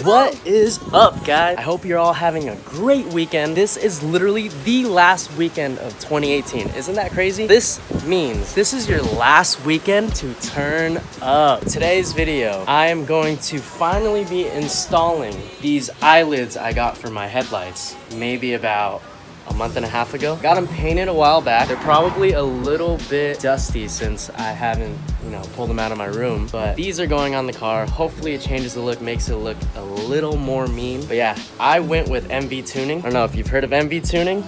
What is up, guys? I hope you're all having a great weekend. This is literally the last weekend of 2018. Isn't that crazy? This means this is your last weekend to turn up. Today's video, I am going to finally be installing these eyelids I got for my headlights maybe about a month and a half ago. Got them painted a while back. They're probably a little bit dusty since I haven't, pulled them out of my room, but these are going on the car. Hopefully it changes the look, makes it look a little more mean. But yeah, I went with MVTuning. I don't know if you've heard of MVTuning,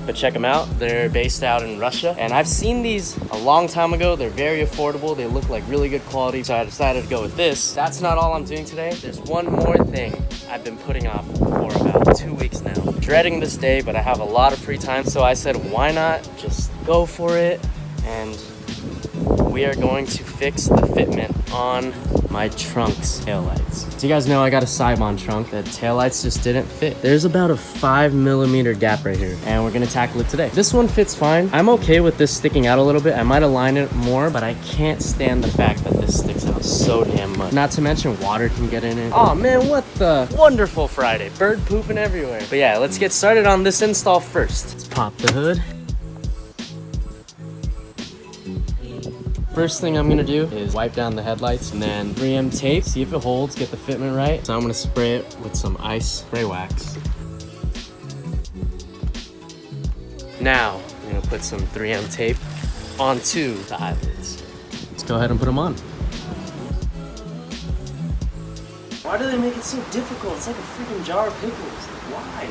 but check them out. They're based out in Russia, and I've seen these a long time ago. They're very affordable. They look like really good quality, so I decided to go with this. That's not all I'm doing today. There's one more thing I've been putting off for about 2 weeks now. Dreading this day, but I have a lot of free time, so I said, why not just go for it? And we are going to fix the fitment on my trunk's taillights. So you guys know I got a Seibon Trunk. The taillights just didn't fit. There's about a 5mm gap right here, and we're gonna tackle it today. This one fits fine. I'm okay with this sticking out a little bit. I might align it more, but I can't stand the fact that this sticks out so damn much. Not to mention water can get in it. Oh man, what the wonderful Friday. Bird pooping everywhere. But yeah, let's get started on this install first. Let's pop the hood. First thing I'm gonna do is wipe down the headlights and then 3M tape, see if it holds, get the fitment right. So I'm gonna spray it with some ice spray wax. Now, I'm gonna put some 3M tape onto the eyelids. Let's go ahead and put them on. Why do they make it so difficult? It's like a freaking jar of pickles. Why?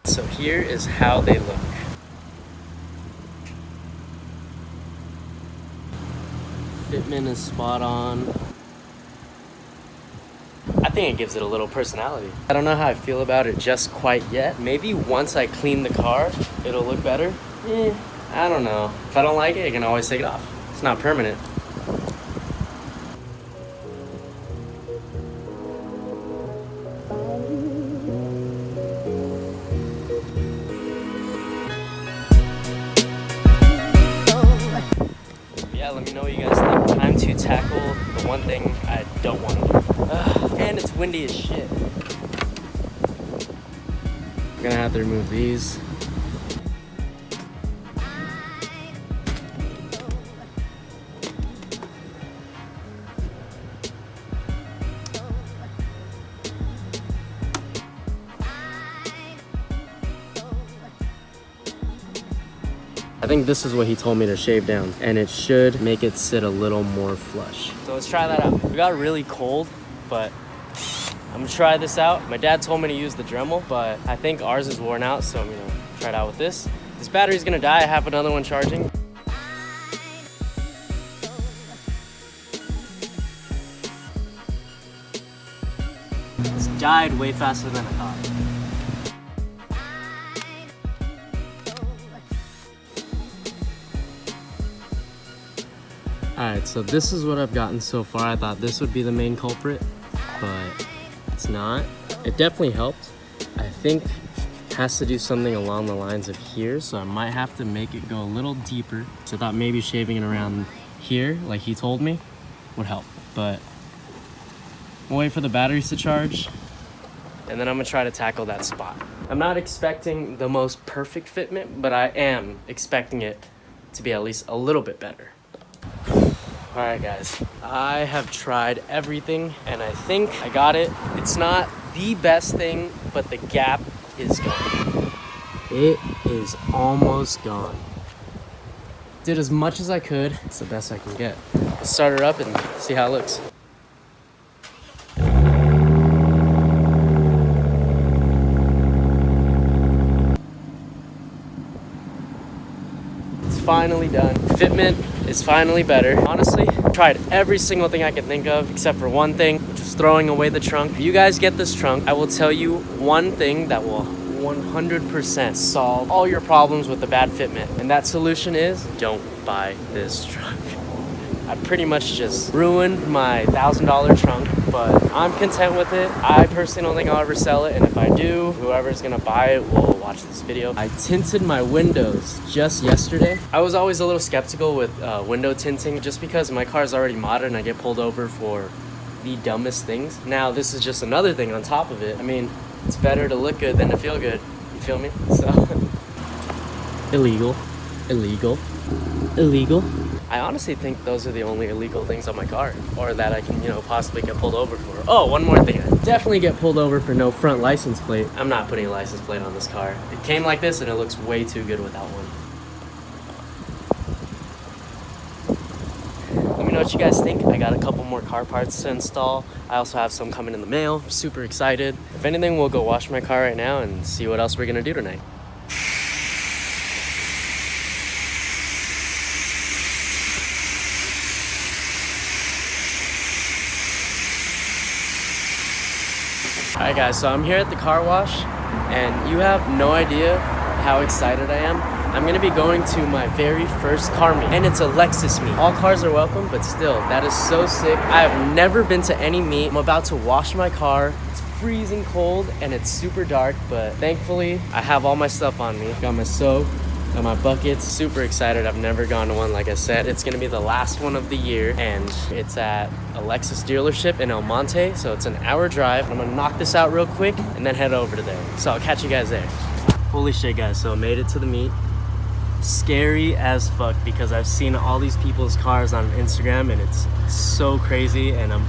So here is how they look. Fitment is spot on. I think it gives it a little personality. I don't know how I feel about it just quite yet. Maybe once I clean the car, it'll look better. I don't know. If I don't like it, I can always take it off. It's not permanent. Let me know what you guys think. Time to tackle the one thing I don't want to do. And it's windy as shit. We're gonna have to remove these. I think this is what he told me to shave down, and it should make it sit a little more flush. So let's try that out. We got really cold, but I'm gonna try this out. My dad told me to use the Dremel, but I think ours is worn out, so I'm gonna try it out with this. This battery's gonna die. I have another one charging. It's died way faster than I thought. Alright, so this is what I've gotten so far. I thought this would be the main culprit, but it's not. It definitely helped. I think it has to do something along the lines of here, so I might have to make it go a little deeper. So I thought maybe shaving it around here, like he told me, would help. But we'll wait for the batteries to charge, and then I'm gonna try to tackle that spot. I'm not expecting the most perfect fitment, but I am expecting it to be at least a little bit better. All right, guys, I have tried everything, and I think I got it. It's not the best thing, but the gap is gone. It is almost gone. Did as much as I could. It's the best I can get. Let's start her up and see how it looks. It's finally done. Fitment is finally better. Honestly, tried every single thing I could think of except for one thing, which is throwing away the trunk. If you guys get this trunk, I will tell you one thing that will 100% solve all your problems with the bad fitment. And that solution is don't buy this trunk. I pretty much just ruined my $1,000 trunk but I'm content with it. I personally don't think I'll ever sell it, and if I do, whoever's gonna buy it will watch this video. I tinted my windows just yesterday. I was always a little skeptical with window tinting just because my car is already modded and I get pulled over for the dumbest things. Now this is just another thing on top of it. I mean, it's better to look good than to feel good. You feel me? So illegal, illegal, illegal. I honestly think those are the only illegal things on my car, or that I can, you know, possibly get pulled over for. Oh, one more thing. I definitely get pulled over for no front license plate. I'm not putting a license plate on this car. It came like this and it looks way too good without one. Let me know what you guys think. I got a couple more car parts to install. I also have some coming in the mail. I'm super excited. If anything, we'll go wash my car right now and see what else we're gonna do tonight. Alright guys, so I'm here at the car wash and you have no idea how excited I am. I'm gonna be going to my very first car meet, and it's a Lexus meet. All cars are welcome, but still, that is so sick. I have never been to any meet. I'm about to wash my car. It's freezing cold and it's super dark, but thankfully I have all my stuff on me. Got my soap, got my buckets. Super excited. I've never gone to one, like I said. It's gonna be the last one of the year, and it's at a Lexus dealership in El Monte, so it's an hour drive. I'm gonna knock this out real quick and then head over to there. So I'll catch you guys there. Holy shit guys, so I made it to the meet. Scary as fuck because I've seen all these people's cars on Instagram and it's so crazy, and I'm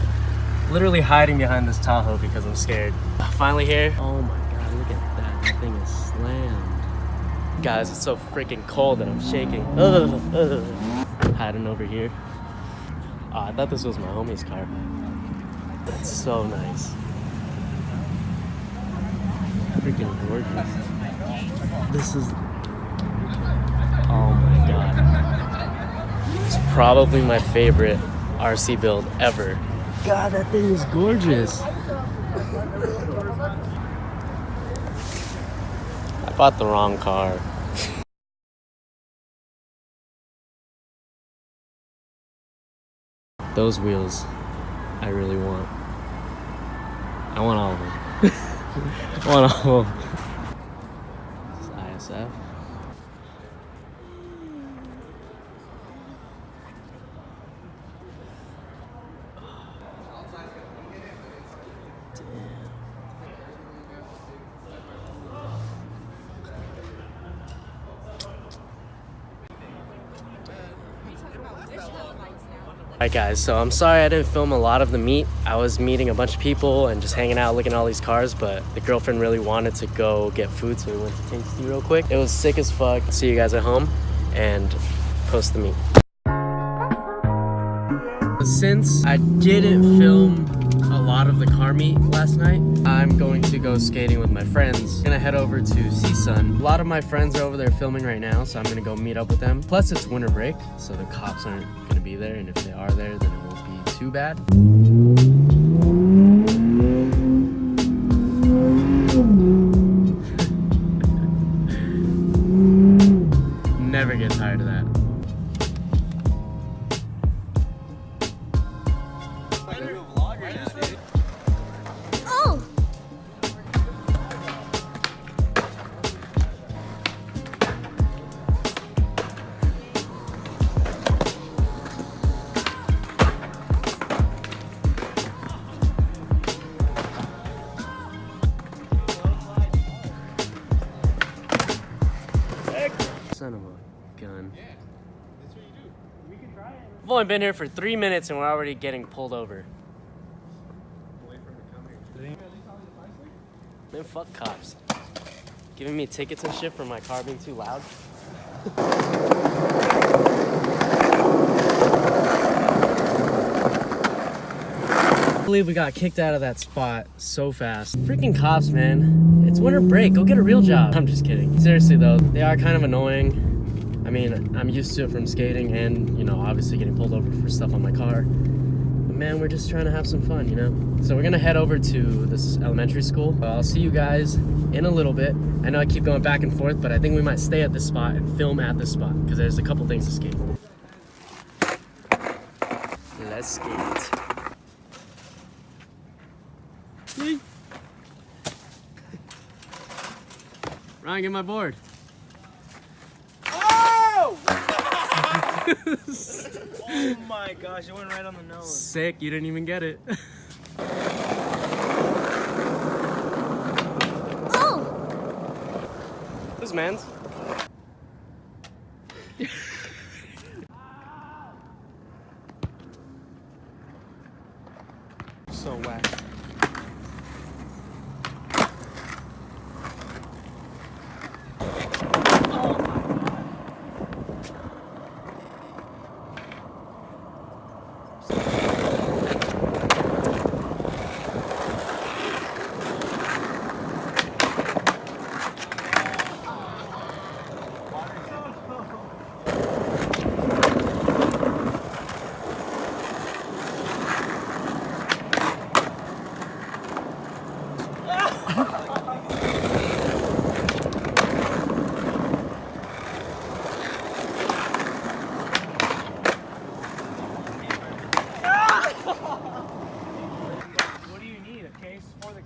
literally hiding behind this Tahoe because I'm scared. Finally here. Oh my god, look at that. That thing is slammed. Guys, it's so freaking cold that I'm shaking. Hiding over here. Oh, I thought this was my homie's car. That's so nice. Freaking gorgeous. This is... oh my god. It's probably my favorite RC build ever. God, that thing is gorgeous. I bought the wrong car. Those wheels, I really want. I want all of them. I want all of them. This is ISF. Alright guys, so I'm sorry I didn't film a lot of the meet. I was meeting a bunch of people and just hanging out looking at all these cars, but the girlfriend really wanted to go get food, so we went to Tasty real quick. It was sick as fuck. See you guys at home and post the meet. Since I didn't film a lot of the car meet last night, I'm going to go skating with my friends. I'm gonna head over to Seibon. A lot of my friends are over there filming right now, so I'm gonna go meet up with them. Plus it's winter break, so the cops aren't gonna be there, and if they are there, then it won't be too bad. Never get tired of that. Son of a gun. Yeah, that's what you do. We can try it. I've only been here for 3 minutes and we're already getting pulled over. Wait for him to come here. Man, fuck cops. Giving me tickets and shit for my car being too loud. I believe we got kicked out of that spot so fast. Freaking cops, man. It's winter break. Go get a real job. I'm just kidding. Seriously though, they are kind of annoying. I mean, I'm used to it from skating and, you know, obviously getting pulled over for stuff on my car. But man, we're just trying to have some fun, you know? So we're gonna head over to this elementary school. I'll see you guys in a little bit. I know I keep going back and forth, but I think we might stay at this spot and film at this spot because there's a couple things to skate. Let's skate. Ryan, get my board. Oh! Oh my gosh, it went right on the nose. Sick, you didn't even get it. Oh! This man's. So whack.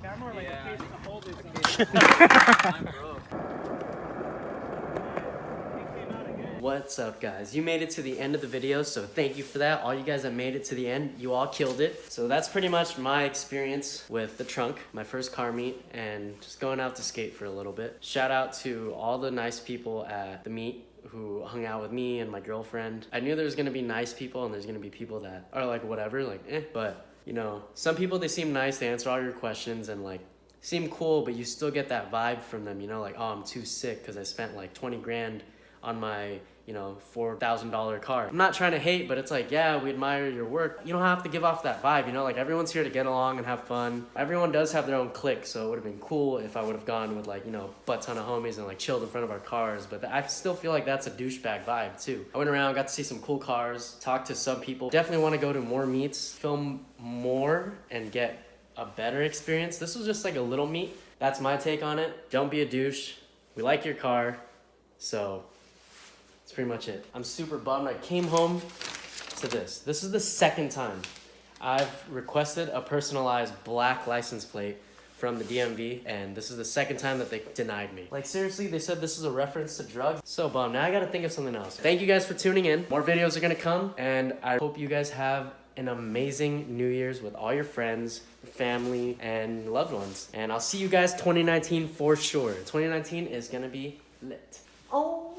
Camera, like a case to hold it. I'm broke. What's up, guys? You made it to the end of the video, so thank you for that. All you guys that made it to the end, you all killed it. So that's pretty much my experience with the trunk, my first car meet, and just going out to skate for a little bit. Shout out to all the nice people at the meet who hung out with me and my girlfriend. I knew there was gonna be nice people and there's gonna be people that are like whatever, like but you know, some people, they seem nice, they answer all your questions and like seem cool, but you still get that vibe from them, you know, like, oh, I'm too sick because I spent like 20 grand on my, you know, $4,000 car. I'm not trying to hate, but it's like, yeah, we admire your work. You don't have to give off that vibe, you know, like everyone's here to get along and have fun. Everyone does have their own clique, so it would have been cool if I would have gone with like, you know, butt ton of homies and like chilled in front of our cars, but I still feel like that's a douchebag vibe too. I went around, got to see some cool cars, talked to some people. Definitely want to go to more meets, film more, and get a better experience. This was just like a little meet. That's my take on it. Don't be a douche. We like your car, so that's pretty much it. I'm super bummed. I came home to this. This is the second time I've requested a personalized black license plate from the DMV, and this is the second time that they denied me. Like seriously, they said this is a reference to drugs. So bummed. Now I gotta think of something else. Thank you guys for tuning in. More videos are gonna come, and I hope you guys have an amazing New Year's with all your friends, family, and loved ones. And I'll see you guys 2019 for sure. 2019 is gonna be lit. Oh.